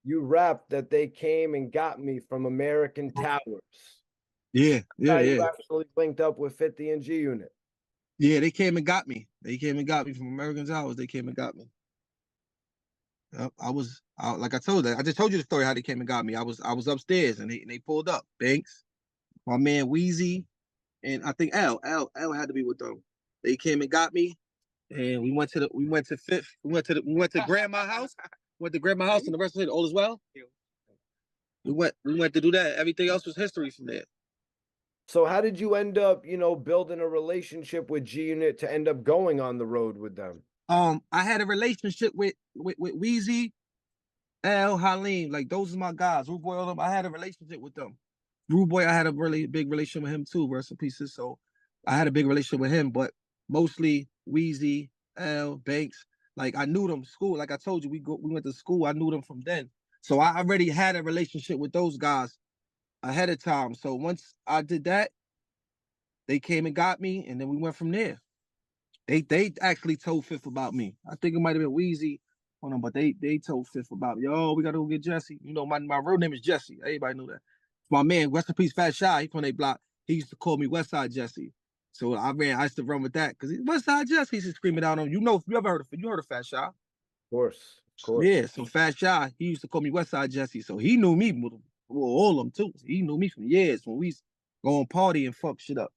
you rapped that they came and got me from American Towers. Yeah, yeah, How you yeah. actually linked up with 50 and G Unit. Yeah, they came and got me. They came and got me from American Towers. They came and got me. Yep, like I told you, I just told you the story how they came and got me. I was upstairs and they pulled up. Banks, my man Wheezy, and I think L had to be with them. They came and got me, and we went to grandma's house. Went to grandma's house, and the rest of it all is well. We went to do that. Everything else was history from there. So how did you end up, building a relationship with G Unit to end up going on the road with them? I had a relationship with Wheezy, L, Halim, like those are my guys. Rude Boy, all them. I had a relationship with them. Rude Boy, I had a really big relationship with him too. Rest in pieces. So I had a big relationship with him, but mostly Wheezy, L, Banks. Like I knew them school. Like I told you, we went to school. I knew them from then. So I already had a relationship with those guys ahead of time. So once I did that, they came and got me, and then we went from there. They actually told Fifth about me. I think it might have been Wheezy on them, but they told Fifth about me. Yo, we gotta go get Jesse. You know, my real name is Jesse. Everybody knew that. My man, rest in peace, Fat Shy, he from their block. He used to call me Westside Jesse. So I used to run with that because Westside Jesse. He used to scream it out on. You ever heard of Fat Shy? Of course, of course. Yeah, so Fat Shy, he used to call me Westside Jesse. So he knew me with all of them too. He knew me from years when we used to go on party and fuck shit up.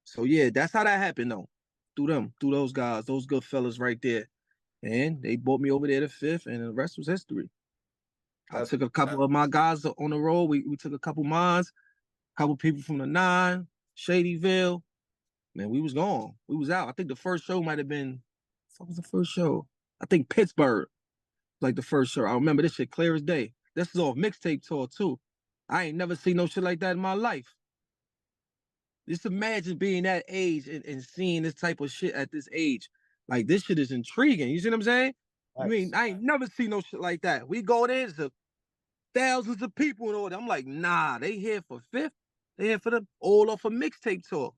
So yeah, that's how that happened though. Through those guys, those good fellas right there. And they brought me over there to Fifth, and the rest was history. I took a couple of my guys on the road. We took a couple mines, a couple people from the 9, Shadyville. Man, we was gone. We was out. I think the first show might have been, what was the first show? I think Pittsburgh, like the first show. I remember this shit clear as day. This is off mixtape tour too. I ain't never seen no shit like that in my life. Just imagine being that age and seeing this type of shit at this age. Like this shit is intriguing. You see what I'm saying? Nice. I ain't never seen no shit like that. We go there, there's thousands of people and all that. I'm like, nah, they here for Fifth. They here for the all off a mixtape tour.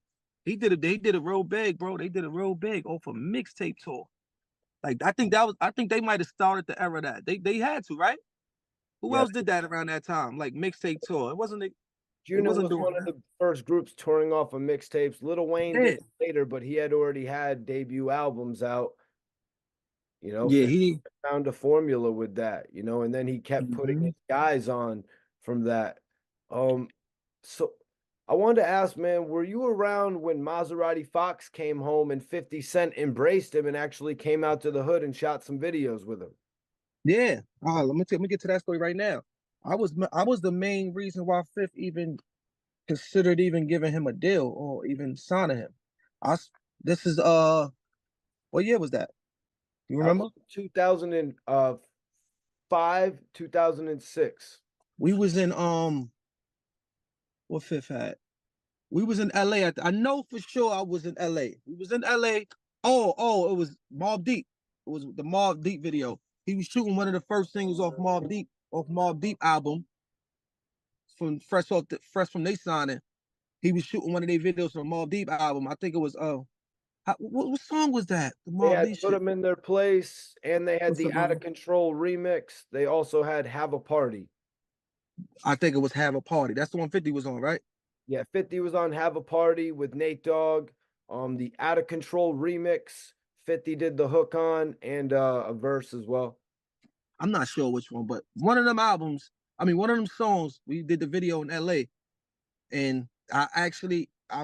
They did it real big, bro. They did it real big off a mixtape tour. Like I think they might have started the era that. They had to, right? Who else did that around that time? Like mixtape tour. It wasn't Unit was one of the first groups touring off of mixtapes. Lil Wayne did it later, but he had already had debut albums out. Yeah, he found a formula with that, and then he kept putting his guys on from that. So I wanted to ask, man, were you around when Maserati Fox came home and 50 Cent embraced him and actually came out to the hood and shot some videos with him? Yeah. Let me get to that story right now. I was the main reason why Fifth even considered even giving him a deal or even signing him. This is what year was that? You remember? 2005, 2006. We was in what Fifth had? We was in LA. I know for sure I was in LA. We was in LA. Oh, it was Mobb Deep. It was the Mobb Deep video. He was shooting one of the first singles off Mobb Deep album. From fresh from they signing. He was shooting one of their videos from Mobb Deep album. I think it was what song was that? The They Mobb had Deep Put shit. Them in Their Place, and they had What's the up, Out of Control remix. They also had Have a Party. I think it was Have a Party. That's the one 50 was on, right? Yeah, 50 was on Have a Party with Nate Dogg. The Out of Control remix, 50 did the hook on, and a verse as well. I'm not sure which one, but one of them one of them songs, we did the video in LA, and I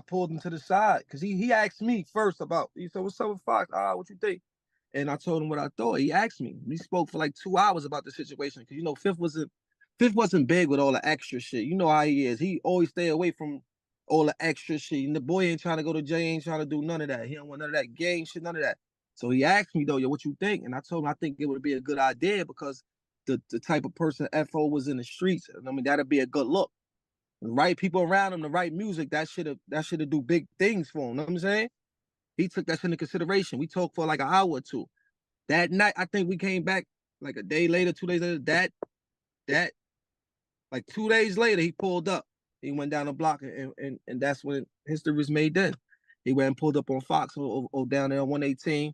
pulled him to the side because he asked me first he said, "What's up with Fox? What you think?" And I told him what I thought. He asked me. We spoke for like 2 hours about the situation because Fifth wasn't big with all the extra shit. You know how he is. He always stay away from all the extra shit. And the boy ain't trying to go to jail, ain't trying to do none of that. He don't want none of that gang shit, none of that. So he asked me though, yo, what you think? And I told him I think it would be a good idea because the type of person FO was in the streets. I mean, that'd be a good look. The right people around him, the right music, that should do big things for him. You know what I'm saying? He took that shit into consideration. We talked for like an hour or two. That night, I think we came back like a day later, 2 days later. That like 2 days later, he pulled up. He went down the block, and that's when history was made then. He went and pulled up on Fox or down there on 118,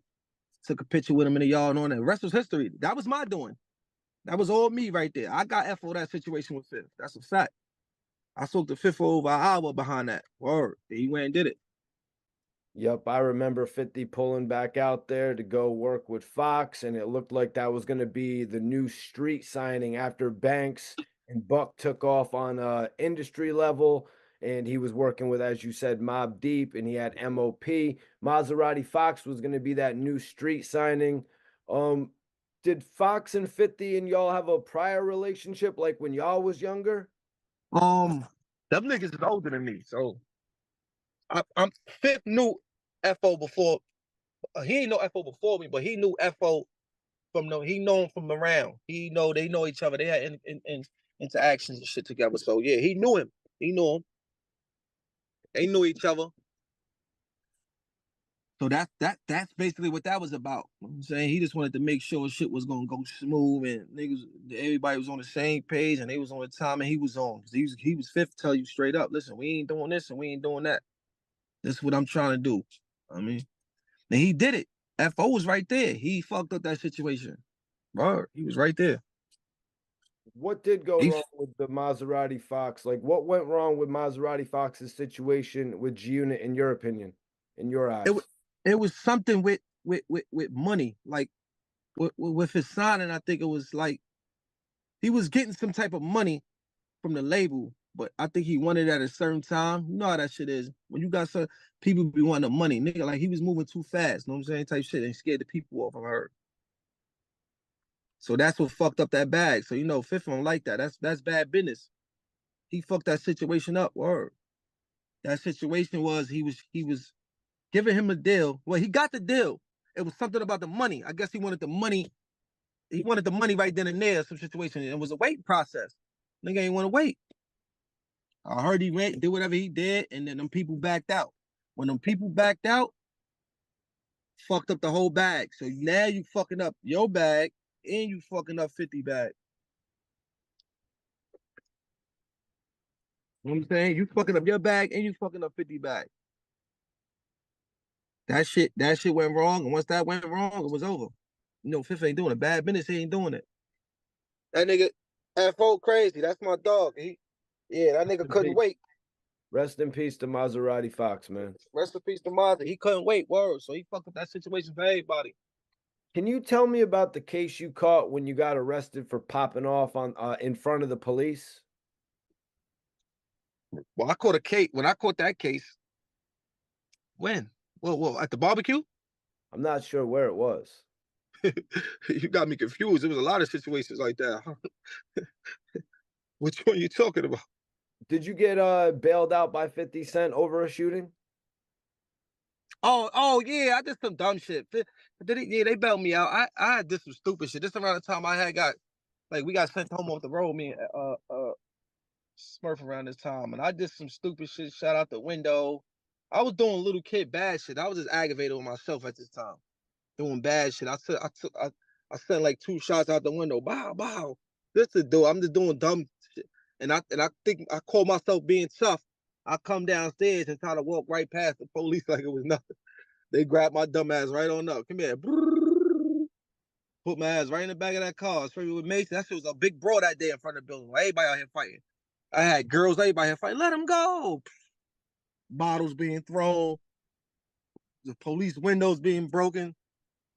took a picture with him in the yard and all that. The rest was history. That was my doing. That was all me right there. I got FO that situation with Fifth. That's a fact. I soaked the Fifth for over an hour behind that. Word. He went and did it. Yep, I remember 50 pulling back out there to go work with Fox, and it looked like that was going to be the new street signing after Banks and Buck took off on industry level, and he was working with, as you said, Mobb Deep, and he had MOP. Maserati Fox was going to be that new street signing. Um, did Fox and 50 and y'all have a prior relationship like when y'all was younger? Them niggas is older than me, so I'm Fifth knew FO before. He ain't know FO before me, but he knew FO from he known from around. They know each other. They had in interactions and shit together. So yeah, he knew him. He knew him. They knew each other. So that's basically what that was about. You know what I'm saying, he just wanted to make sure shit was gonna go smooth and niggas, everybody was on the same page and they was on the time and he was on. He was Fifth to tell you straight up, listen, we ain't doing this and we ain't doing that. This is what I'm trying to do. I mean, and he did it. FO was right there. He fucked up that situation. Bro, he was right there. What did go wrong with the Maserati Fox? Like, what went wrong with Maserati Fox's situation with G-Unit, in your opinion, in your eyes? It was something with money, like with his signing. I think it was like he was getting some type of money from the label, but I think he wanted it at a certain time. You know how that shit is. When you got some people be wanting the money, nigga, like he was moving too fast. You know what I'm saying? Type shit and scared the people off. I heard. So that's what fucked up that bag. So Fifth don't like that. That's bad business. He fucked that situation up. Word. That situation was he was giving him a deal. Well, he got the deal. It was something about the money. I guess he wanted the money. He wanted the money right then and there. Some situation. It was a waiting process. Nigga ain't want to wait. I heard he went, did whatever he did, and then them people backed out. When them people backed out, fucked up the whole bag. So now you fucking up your bag and you fucking up 50 bag. You know what I'm saying? You fucking up your bag and you fucking up 50 bag. That shit went wrong. And once that went wrong, it was over. Fifth ain't doing it. Bad business, he ain't doing it. That nigga FO crazy. That's my dog. That nigga couldn't wait. Rest in peace to Maserati Fox, man. Rest in peace to Mazda. He couldn't wait, word. So he fucked up that situation for everybody. Can you tell me about the case you caught when you got arrested for popping off on in front of the police? Well, I caught a case. When I caught that case, when? Well, at the barbecue? I'm not sure where it was. You got me confused. There was a lot of situations like that. Which one are you talking about? Did you get bailed out by 50 Cent over a shooting? Oh yeah, I did some dumb shit. They bailed me out. I did some stupid shit. This around the time I had we got sent home off the road, me and Smurf around this time, and I did some stupid shit, shot out the window. I was doing little kid bad shit. I was just aggravated with myself at this time, doing bad shit. I sent like 2 shots out the window. Bow, bow. This to do. I'm just doing dumb shit, and I think I call myself being tough. I come downstairs and try to walk right past the police like it was nothing. They grabbed my dumb ass right on up. Come here. Put my ass right in the back of that car. Straight with Mason. That shit was a big brawl that day in front of the building. Everybody out here fighting. I had girls, everybody here fighting. Let them go. Bottles being thrown. The police windows being broken.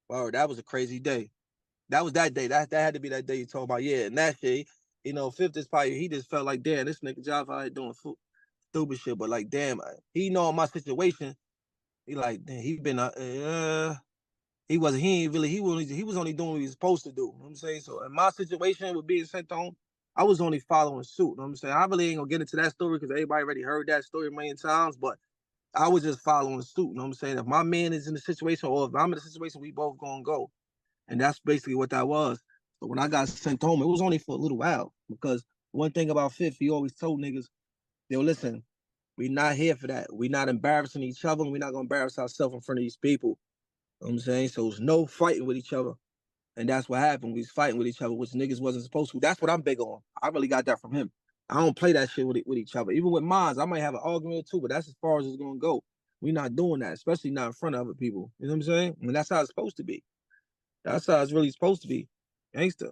Wow, that was a crazy day. That was that day. That had to be that day you talking about. Yeah, and that shit, Fifth is probably, he just felt like, damn, this nigga Joffy out here doing stupid shit. But like, damn, he know my situation. He like, damn, he been he was only doing what he was supposed to do. You know what I'm saying? So in my situation with being sent home, I was only following suit. You know what I'm saying? I really ain't gonna get into that story because everybody already heard that story a million times, but I was just following suit. You know what I'm saying? If my man is in the situation or if I'm in the situation, we both gonna go. And that's basically what that was. So when I got sent home, it was only for a little while because one thing about Fifth, he always told niggas, yo, listen, we not here for that. We not embarrassing each other. We not gonna embarrass ourselves in front of these people. You know what I'm saying? So it's no fighting with each other. And that's what happened. We was fighting with each other, which niggas wasn't supposed to. That's what I'm big on. I really got that from him. I don't play that shit with each other. Even with mines, I might have an argument or two, but that's as far as it's gonna go. We not doing that, especially not in front of other people. You know what I'm saying? I mean, that's how it's supposed to be. That's how it's really supposed to be. Gangster.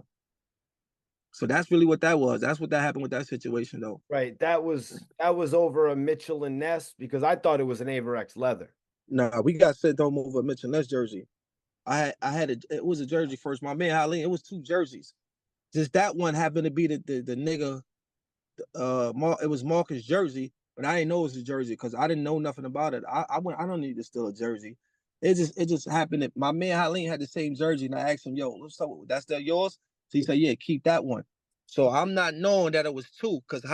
So that's really what that was. That's what that happened with that situation, though. Right. That was over a Mitchell and Ness because I thought it was an Averex leather. Nah, we got sent home over Mitchell Ness jersey. It was a jersey first. My man Haleen, it was 2 jerseys. Just that one happened to be the nigga. It was Marcus' jersey, but I didn't know it was a jersey because I didn't know nothing about it. I went. I don't need to steal a jersey. It just happened that my man Haleen had the same jersey, and I asked him, "Yo, what's up? That's still yours?" So he said, "Yeah, keep that one." So I'm not knowing that it was 2 because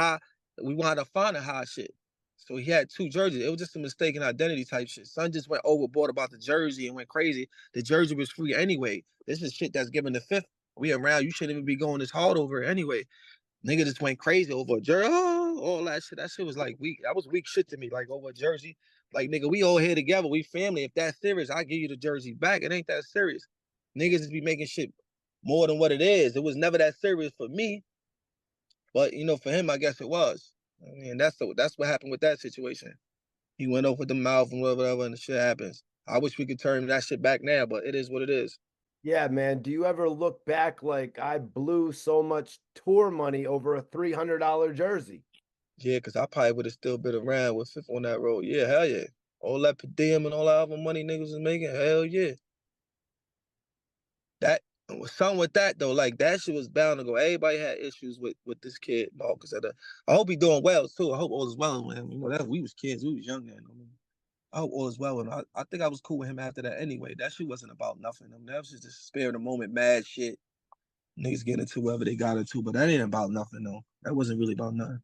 we wanted to find a high shit. So he had 2 jerseys. It was just a mistaken identity type shit. Son just went overboard about the jersey and went crazy. The jersey was free anyway. This is shit that's given the fifth. We around. You shouldn't even be going this hard over it anyway. Nigga just went crazy over a jersey. Oh, all that shit. That shit was like weak. That was weak shit to me. Like over a jersey. Like, nigga, we all here together. We family. If that's serious, I give you the jersey back. It ain't that serious. Niggas just be making shit more than what it is. It was never that serious for me. But for him, I guess it was. I mean, that's what happened with that situation. He went over the mouth and whatever, and the shit happens. I wish we could turn that shit back now, but it is what it is. Yeah, man. Do you ever look back like I blew so much tour money over a $300 jersey? Yeah, because I probably would have still been around with Fifth on that road. Yeah, hell yeah. All that per diem and all that other money niggas was making, hell yeah. That was something with that though. Like that shit was bound to go. Everybody had issues with this kid, Marcus. I hope he doing well too. I hope all is well with him. That we was kids, we was young then. I hope all is well with him. I think I was cool with him after that anyway. That shit wasn't about nothing. That was just spare the moment, mad shit. Niggas getting into whoever they got into, but that ain't about nothing though. That wasn't really about nothing.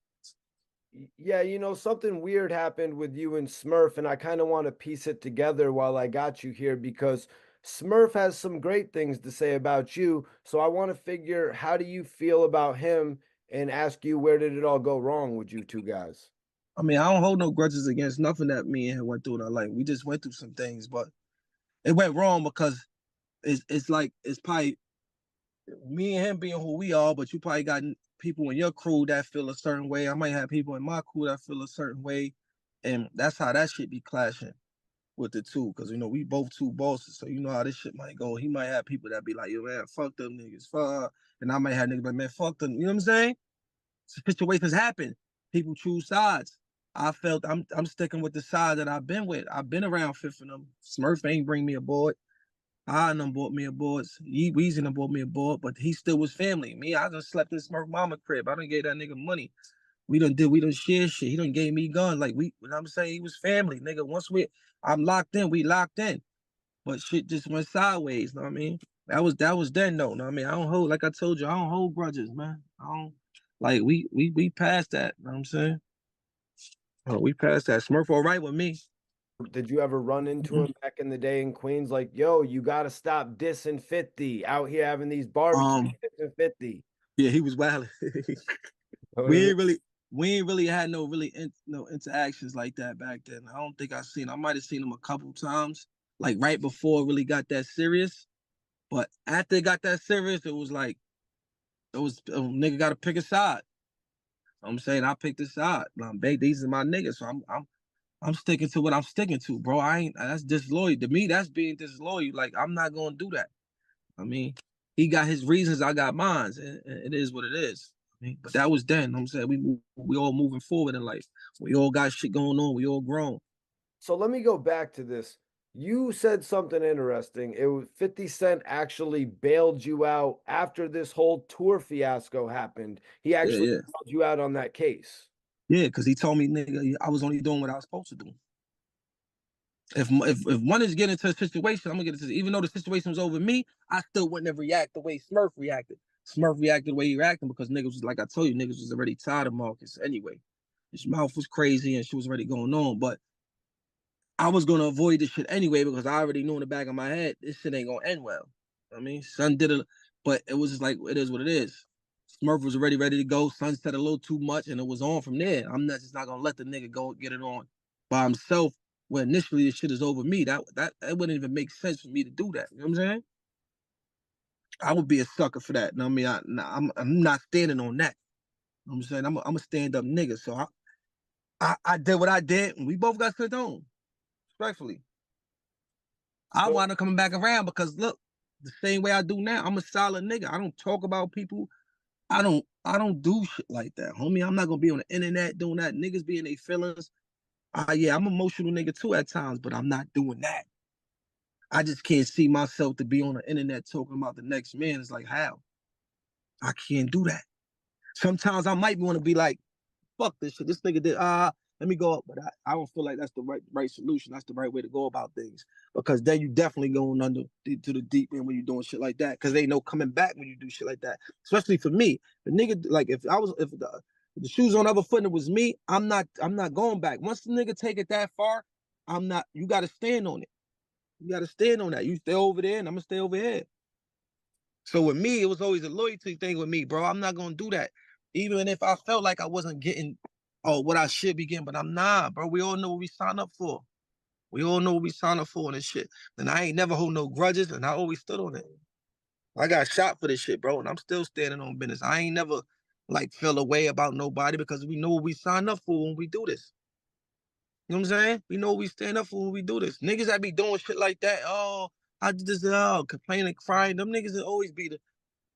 Yeah, something weird happened with you and Smurf, and I kind of want to piece it together while I got you here because Smurf has some great things to say about you. So I want to figure how do you feel about him and ask you where did it all go wrong with you two guys? I mean, I don't hold no grudges against nothing that me and him went through in our life. We just went through some things, but it went wrong because it's probably me and him being who we are, but you probably got people in your crew that feel a certain way. I might have people in my crew that feel a certain way, and that's how that shit be clashing with the two. Because we both two bosses, so you know how this shit might go. He might have people that be like, "Yo, man, fuck them niggas, fuck," and I might have niggas like, "Man, fuck them." You know what I'm saying? Situations happen. People choose sides. I felt I'm sticking with the side that I've been with. I've been around Fifth and them. Smurf ain't bring me aboard. I done bought me a board. Weezy done bought me a board, but he still was family. Me, I done slept in Smurf mama crib. I done gave that nigga money. We done share shit. He done gave me guns. Like what I'm saying, he was family, nigga. I'm locked in, we locked in. But shit just went sideways, know what I mean? That was then though, know what I mean? I don't hold, like I told you, I don't hold grudges, man. I don't like we passed that, know what I'm saying? Oh, we passed that. Smurf all right with me. Did you ever run into him back in the day in Queens? Like, yo, you got to stop dissing 50 out here having these barbecues dissing 50. Yeah, he was wild. Know what I we mean? ain't really we ain't really had no interactions like that back then. I don't think I might have seen him a couple times, like right before it really got that serious. But after it got that serious, it was like nigga got to pick a side. I'm saying I picked a side. These are my niggas, so I'm sticking to what I'm sticking to, bro. I ain't that's disloyal to me. That's being disloyal. Like I'm not gonna do that. I mean, he got his reasons, I got mine. And it is what it is. I mean, but that was then. I'm saying we all moving forward in life. We all got shit going on. We all grown. So let me go back to this. You said something interesting. It was 50 Cent actually bailed you out after this whole tour fiasco happened. He Yeah, actually yeah. bailed you out on that case. Yeah, because he told me, nigga, I was only doing what I was supposed to do. If one is getting into a situation, I'm gonna get into even though the situation was over me, I still wouldn't have reacted the way Smurf reacted. Smurf reacted the way he reacted because niggas was like I told you, niggas was already tired of Marcus anyway. His mouth was crazy and shit was already going on. But I was gonna avoid this shit anyway because I already knew in the back of my head this shit ain't gonna end well. I mean, Son did it, but it was just like it is what it is. Smurf was already ready to go. Son said a little too much, and it was on from there. I'm not just not gonna let the nigga go get it on by himself. When initially this shit is over me, that wouldn't even make sense for me to do that. You know what I'm saying? I would be a sucker for that. You know what I mean? I'm not standing on that. You know what I'm saying? I'm a stand up nigga. So I did what I did, and we both got sent home. Respectfully. I So wound up coming back around because look, the same way I do now, I'm a solid nigga. I don't talk about people. I don't do shit like that, homie. I'm not gonna be on the internet doing that. Niggas be in their feelings. Yeah, I'm an emotional nigga too at times, but I'm not doing that. I just can't see myself to be on the internet talking about the next man. It's like, how? I can't do that. Sometimes I might want to be like, fuck this shit. This nigga did, let me go up. But I don't feel like that's the right solution. That's the right way to go about things. Because then you definitely going under to the deep end when you're doing shit like that. Because they know coming back when you do shit like that. Especially for me. The nigga, like if the shoes on the other foot and it was me, I'm not going back. Once the nigga take it that far, I'm not, you gotta stand on it. You gotta stand on that. You stay over there and I'm gonna stay over here. So with me, it was always a loyalty thing with me, bro. I'm not gonna do that. Even if I felt like I wasn't getting what I should be getting, but I'm not, bro. We all know what we signed up for. We all know what we signed up for and this shit. And I ain't never hold no grudges, and I always stood on it. I got shot for this shit, bro, and I'm still standing on business. I ain't never like feel a way about nobody because we know what we signed up for when we do this. You know what I'm saying? We know what we stand up for when we do this. Niggas that be doing shit like that, I did this, complaining, crying. Them niggas will always be the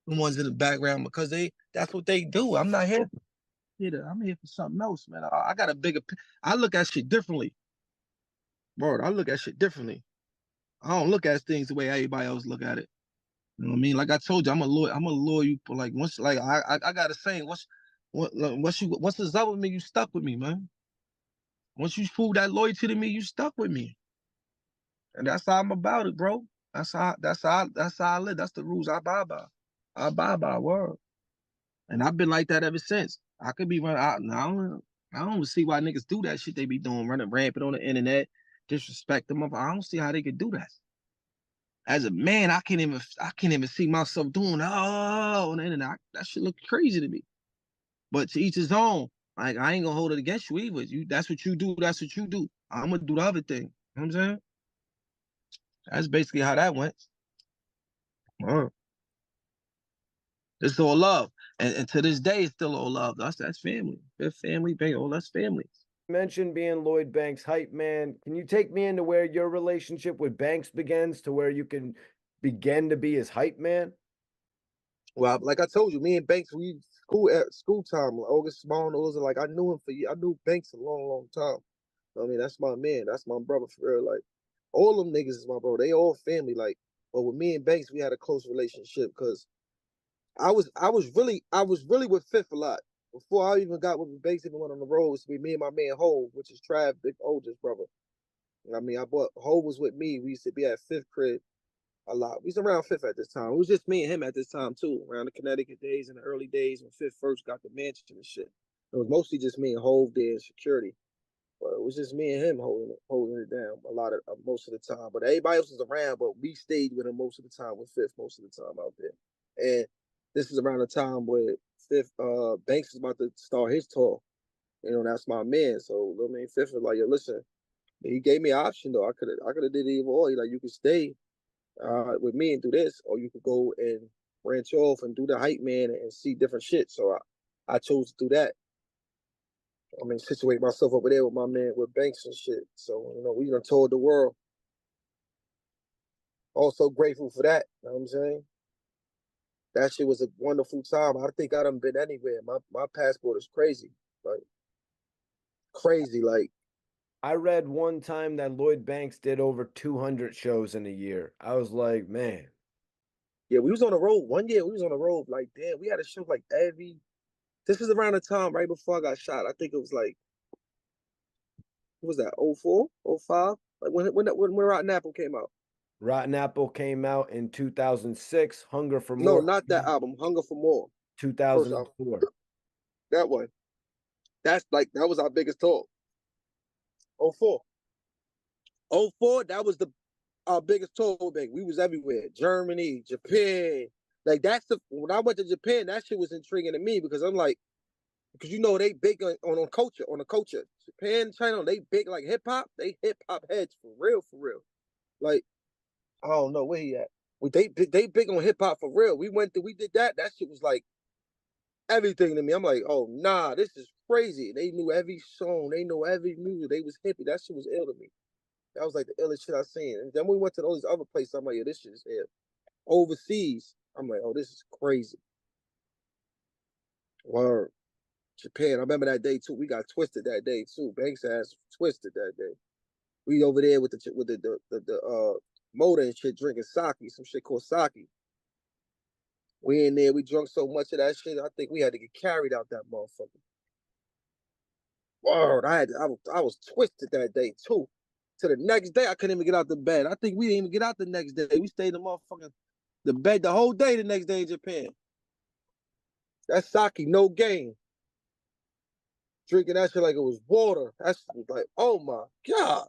ones in the background because that's what they do. I'm not here. I'm here for something else, man. I got a bigger. I look at shit differently, bro. I look at shit differently. I don't look at things the way everybody else look at it. You know what I mean? Like I told you, I'm a lawyer. I'm a lawyer. Like once, like I got a saying. Once it's up with me, you stuck with me, man. Once you prove that loyalty to me, you stuck with me, and that's how I'm about it, bro. That's how I live. That's the rules I abide by. I abide by word. And I've been like that ever since. I could be running out now. I don't see why niggas do that shit they be doing, running rampant on the internet, disrespect them. I don't see how they could do that. As a man, I can't even see myself doing on the internet. That shit look crazy to me. But to each his own. Like I ain't gonna hold it against you either. That's what you do. That's what you do. I'm gonna do the other thing. You know what I'm saying? That's basically how that went. It's all love. And to this day, it's still all love. That's family. That's family, baby. Oh, that's family. You mentioned being Lloyd Banks' hype man. Can you take me into where your relationship with Banks begins to where you can begin to be his hype man? Well, like I told you, me and Banks, we school time, like August Small, those are like I knew him for years. I knew Banks a long, long time. I mean, that's my man. That's my brother for real. Like all them niggas is my bro. They all family. Like, but with me and Banks, we had a close relationship because I was really with Fifth a lot. Before I even got with Banks, even went on the road, it was me and my man Hove, which is Trav, big oldest brother. I mean, Hove was with me. We used to be at Fifth crib a lot. We was around Fifth at this time. It was just me and him at this time too, around the Connecticut days and the early days when Fifth first got the mansion and shit. It was mostly just me and Hove there in security. But it was just me and him holding it down a lot of most of the time. But everybody else was around, but we stayed with him most of the time with Fifth most of the time out there. And this is around the time where Fifth Banks was about to start his tour. You know, that's my man. So I mean, Fifth was like, yo, listen, he gave me an option though. I could have did it either or. He like, you could stay with me and do this, or you could go and branch off and do the hype man and see different shit. So I chose to do that. I mean, situate myself over there with my man with Banks and shit. So, we done toured the world. Also grateful for that. You know what I'm saying? That shit was a wonderful time. I think I done been anywhere. My passport is crazy. Like crazy. Like I read one time that Lloyd Banks did over 200 shows in a year. I was like, man, yeah, we was on the road. One year we was on the road. Like, damn, we had a show like this was around the time right before I got shot. I think it was like, what was that, 04, 05? Like when Rotten Apple came out. Rotten Apple came out in 2006, Hunger for No, More not that album. Hunger for More. First album. 2004. That one. That was our biggest tour. 04. 04, that was our biggest tour bank. We was everywhere. Germany, Japan. Like when I went to Japan, that shit was intriguing to me because I'm like, because they big on culture. Japan, China, they big like hip hop. They hip hop heads for real, for real. Like, I don't know where he at. They big on hip hop for real. We did that. That shit was like everything to me. I'm like, oh nah, this is crazy. They knew every song. They know every music. They was hippie. That shit was ill to me. That was like the illest shit I seen. And then we went to all these other places. I'm like, yeah, this shit is ill. Overseas, I'm like, oh, this is crazy. Word. Japan. I remember that day too. We got twisted that day too. Banks ass twisted that day. We over there with the motor and shit, drinking sake, some shit called sake. We in there, we drunk so much of that shit. I think we had to get carried out that motherfucker. Word, I was twisted that day too. To the next day, I couldn't even get out the bed. I think we didn't even get out the next day. We stayed in the bed the whole day the next day in Japan. That's sake, no game. Drinking that shit like it was water. That's like, oh my God.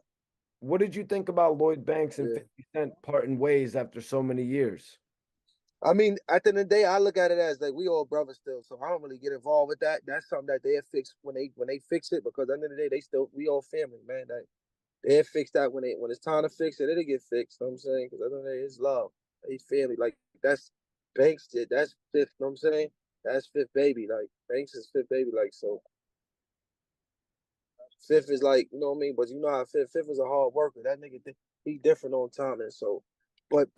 What did you think about Lloyd Banks and Yeah. 50 Cent parting ways after so many years? I mean, at the end of the day, I look at it as like we all brothers still, so I don't really get involved with that. That's something that they'll fix when they fix it, because at the end of the day, we all family, man. They'll fix that when it's time to fix it, it'll get fixed. You know what I'm saying? Because at the end of the day, it's love. They family. Like that's Banks did. That's fifth. You know what I'm saying? That's fifth baby. Like Banks is fifth baby. Like so. Fifth is like, you know what I mean? But you know how Fifth is a hard worker. That nigga, he different on time. And so, but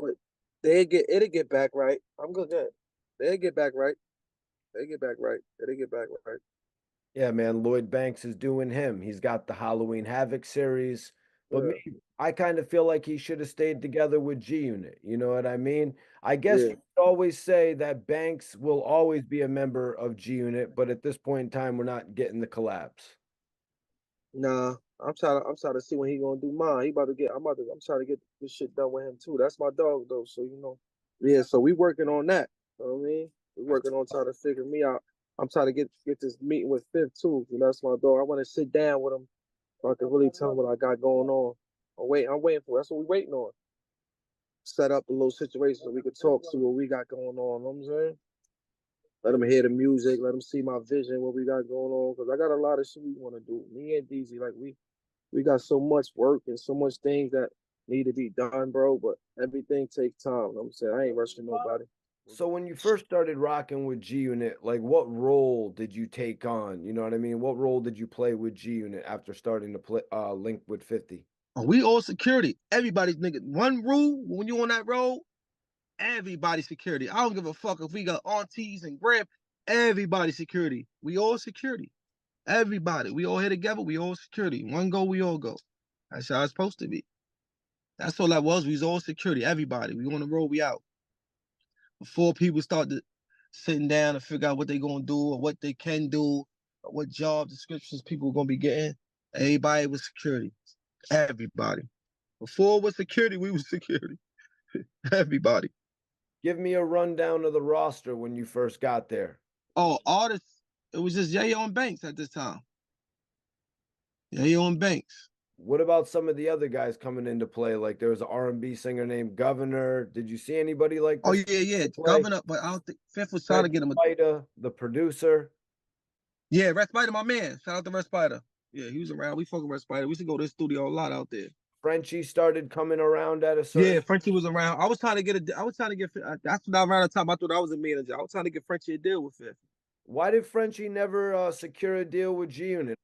it'll get back right. I'm good. They'll get back right. They get back right. They get back right. Yeah, man, Lloyd Banks is doing him. He's got the Halloween Havoc series. But me, Yeah. I kind of feel like he should have stayed together with G Unit. You know what I mean? I guess Yeah. you could always say that Banks will always be a member of G Unit, but at this point in time, we're not getting the collapse. Nah, I'm trying to see when he gonna do mine. I'm trying to get this shit done with him too. That's my dog though. So you know. Yeah, so we working on that. You know what I mean? We working on trying to figure me out. I'm trying to get this meeting with Fifth too. You know, that's my dog. I want to sit down with him so I can really tell him what I got going on. I'm waiting for. That's what we waiting on. Set up a little situation so we could talk, see what we got going on. You know what I'm saying? Let them hear the music. Let them see my vision, what we got going on. Because I got a lot of shit we want to do. Me and DZ, like we got so much work and so much things that need to be done, bro. But everything takes time. You know what I'm saying? I ain't rushing nobody. So when you first started rocking with G Unit, like what role did you take on? You know what I mean? What role did you play with G Unit after starting to play link with 50? We all security. Everybody's nigga. One rule when you on that road, everybody security. I don't give a fuck if we got aunties and grand. Everybody security. We all security. Everybody. We all here together. We all security. One go, we all go. That's how it's supposed to be. That's all that was. We was all security. Everybody. We on the road. We out. Before people start sitting down and figure out what they gonna do or what they can do or what job descriptions people gonna be getting, everybody was security. Everybody. Before it was security, we was security. Everybody. Give me a rundown of the roster when you first got there. Oh, artists. It was just Yayo and Banks at this time. Yayo and Banks. What about some of the other guys coming into play? Like there was an R&B singer named Governor. Did you see anybody like Oh this yeah. play? Governor, but I don't think Fifth was trying Red to get him. Spider, the producer. Yeah, Red Spider, my man. Shout out to Red Spider. Yeah, he was around. We fucking Red Spider. We used to go to the studio a lot out there. Frenchie started coming around at a Yeah, certain. Frenchie was around. I was trying to get that's what around the time I thought I was a manager. I was trying to get Frenchie a deal with Fifth. Why did Frenchie never secure a deal with G Unit?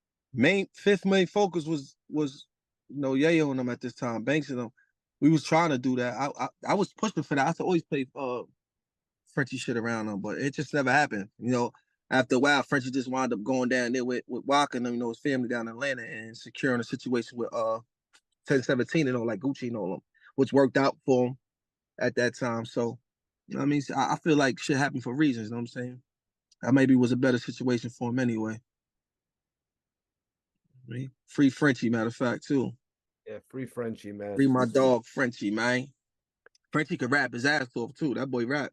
Fifth main focus was Yayo and them at this time, Banks and them. We was trying to do that. I was pushing for that. I used to always play Frenchie shit around them, but it just never happened. After a while, Frenchie just wound up going down there with Walker and them, his family down in Atlanta and securing a situation with 1017 and all like Gucci and all them, which worked out for him at that time. So, I mean, I feel like shit happened for reasons. You know what I'm saying? That maybe was a better situation for him anyway. Right? Free Frenchie, matter of fact, too. Yeah, free Frenchie, man. Free my dog, Frenchie, man. Frenchie could rap his ass off, too. That boy rap.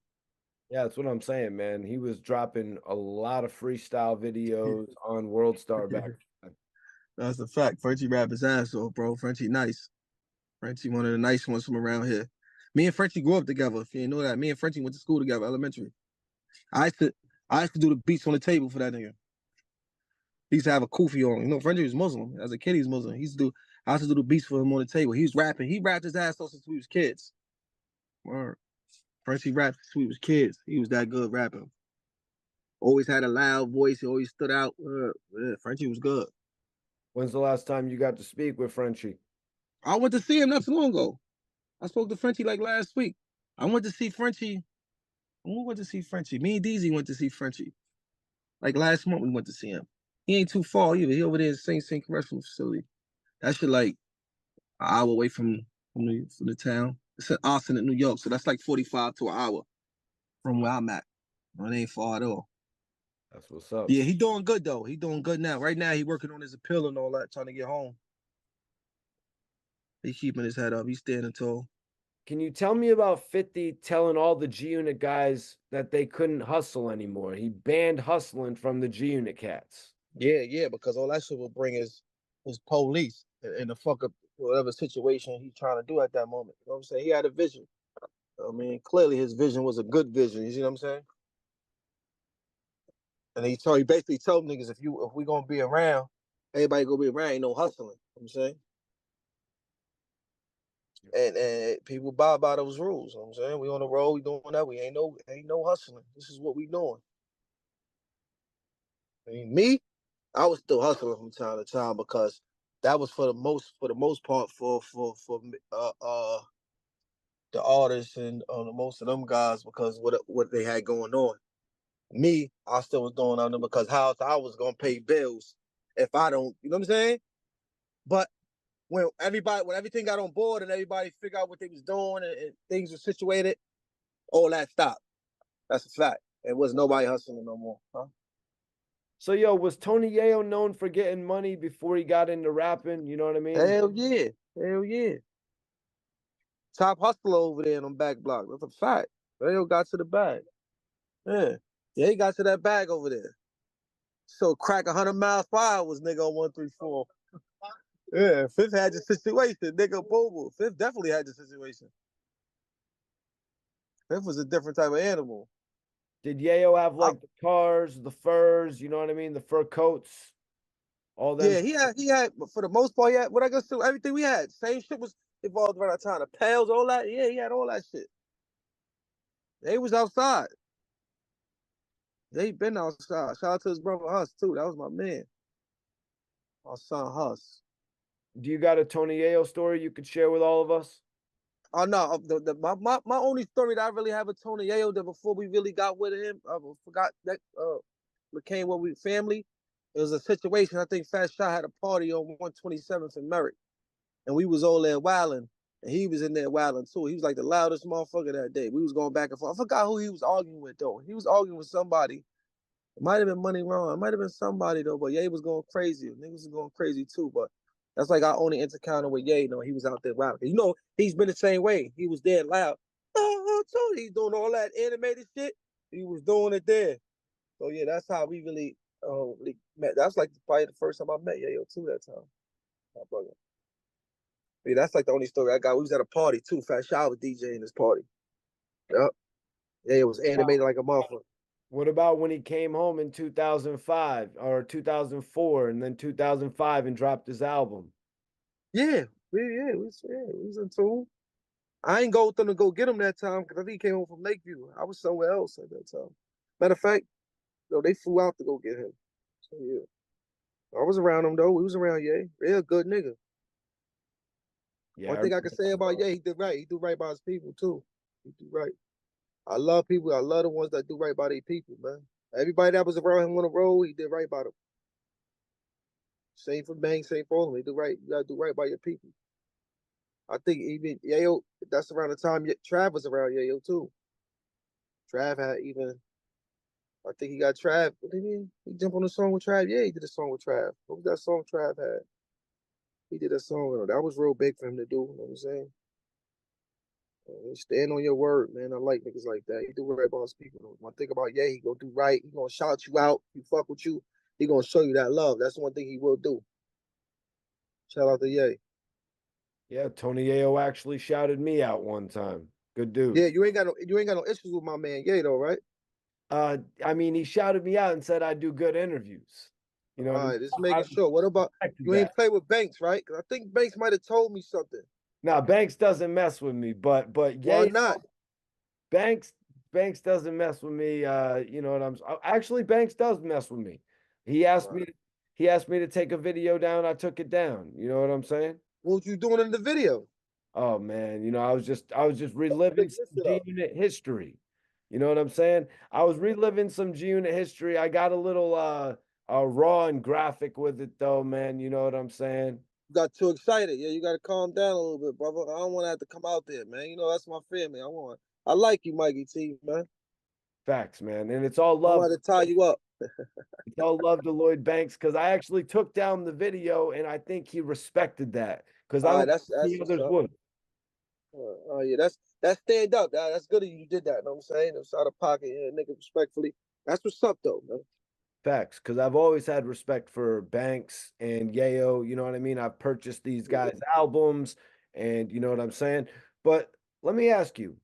Yeah, that's what I'm saying, man. He was dropping a lot of freestyle videos on World Star back then. That's a fact. Frenchie rap his ass off, bro. Frenchie nice. Frenchie one of the nice ones from around here. Me and Frenchie grew up together. If you didn't know that, me and Frenchie went to school together, elementary. I used to do the beats on the table for that nigga. He used to have a kufi on. Frenchie was Muslim. As a kid, he was Muslim. I used to do the beats for him on the table. He was rapping. He rapped his ass off since we was kids. Word. Frenchie rapped since we was kids. He was that good rapping. Always had a loud voice. He always stood out. Yeah, Frenchie was good. When's the last time you got to speak with Frenchie? I went to see him not too long ago. I spoke to Frenchie like last week. I went to see Frenchie. Who went to see Frenchie? Me and DZ went to see Frenchie. Like last month we went to see him. He ain't too far either. He over there in St. Correctional Facility. That shit like an hour away from the town. It's in Austin, in New York, so that's like 45 to an hour from where I'm at. It ain't far at all. That's what's up. Yeah, he doing good though. He doing good now. Right now, he working on his appeal and all that, trying to get home. He keeping his head up. He's standing tall. Can you tell me about 50 telling all the G Unit guys that they couldn't hustle anymore? He banned hustling from the G Unit cats. Yeah, because all that shit will bring his police in the fuck up whatever situation he's trying to do at that moment. You know what I'm saying? He had a vision. I mean, clearly his vision was a good vision. You see what I'm saying? And he basically told niggas if we gonna be around, everybody gonna be around, ain't no hustling. You know what I'm saying? And people bow by those rules. You know what I'm saying? We on the road, we doing that. We ain't no hustling. This is what we doing. I mean, me, I was still hustling from time to time because that was for the most part for the artists and the most of them guys because what they had going on. Me, I still was doing on them because how I was gonna pay bills if I don't, you know what I'm saying? But when everything got on board and everybody figured out what they was doing and things were situated, all that stopped. That's a fact. It was nobody hustling no more. Huh? So, yo, was Tony Yayo known for getting money before he got into rapping? You know what I mean? Hell yeah. Top hustler over there in them back blocks. That's a fact. They got to the bag. Yeah. Yeah, he got to that bag over there. So crack 100 miles per hour was nigga on 134. Yeah, Fifth had the situation. Nigga Bobo. Fifth definitely had the situation. Fifth was a different type of animal. Did Yayo have like the cars, the furs, you know what I mean? The fur coats, all that? Yeah, he had, but for the most part, he had what I guess everything we had. Same shit was involved around that time. The pails, all that. Yeah, he had all that shit. They was outside. They been outside. Shout out to his brother Huss too. That was my man. My son Huss. Do you got a Tony Yayo story you could share with all of us? Oh no, my only story that I really have with Tony Yayo that before we really got with him, I forgot that became what we family. It was a situation. I think Fat Shot had a party on 127th and Merrick, and we was all there wilding, and he was in there wilding too. He was like the loudest motherfucker that day. We was going back and forth. I forgot who he was arguing with though. He was arguing with somebody. It might have been Money Wrong. It might have been somebody though, but Ye was going crazy. Niggas was going crazy too, but that's like our only encounter with Ye. You know, he was out there wilding. You know, he's been the same way. He was there loud. Oh, Tony, he's doing all that animated shit. He was doing it there. So yeah, that's how we really met. That's like probably the first time I met Yayo too that time. My brother. Yeah, that's like the only story I got. We was at a party too. Fat Shot was DJing this party. Yep. Yeah, it was animated like a motherfucker. What about when he came home in 2005 or 2004 and then 2005 and dropped his album? Yeah, we was in tune. I ain't go with them to go get him that time because I think he came home from Lakeview. I was somewhere else at that time. Matter of fact, they flew out to go get him. So yeah. I was around him though. We was around Ye. Real good nigga. Yeah. One thing I can say about Ye, he did right. He do right by his people too. He do right. I love people. I love the ones that do right by their people, man. Everybody that was around him on the road, he did right by them. Same for Banks, same for him. He do right. You gotta do right by your people. I think even Yayo, that's around the time Trav was around Yayo too. Trav had even, I think he got Trav. What did he jump on the song with Trav? Yeah, he did a song with Trav. What was that song Trav had? He did a song. That was real big for him to do. You know what I'm saying? Stand on your word, man. I like niggas like that. He do right by his people. One thing about he gonna do right. He gonna shout you out. He fuck with you. He gonna show you that love. That's one thing he will do. Shout out to Ye. Yeah, Tony Yayo actually shouted me out one time. Good dude. Yeah, you ain't got no issues with my man Ye though, right? I mean, he shouted me out and said I do good interviews. You know, all right, just making sure. What about you ain't play with Banks, right? Because I think Banks might have told me something. Now Banks doesn't mess with me, but why not? Banks doesn't mess with me. You know what I'm actually Banks does mess with me. He asked me to take a video down. I took it down. You know what I'm saying? What was you doing in the video? Oh man, you know, I was just reliving G Unit history. You know what I'm saying? I was reliving some G-Unit history. I got a little raw and graphic with it though, man. You know what I'm saying? You got too excited. Yeah, you got to calm down a little bit, brother. I don't want to have to come out there, man. You know, that's my family. I like you, Mikey T, man. Facts, man. And it's all I love. wanted to tie you up. It's all love to Lloyd Banks because I actually took down the video and I think he respected that because I All right, don't that's think the what's others up. would. Oh yeah, that's stand up. That's good of you. You did that. Know what I'm saying? It's out of pocket, yeah, nigga. Respectfully, that's what's up though, man. Facts, because I've always had respect for Banks and Yayo. You know what I mean? I've purchased these Yeah. guys' albums, and you know what I'm saying. But let me ask you: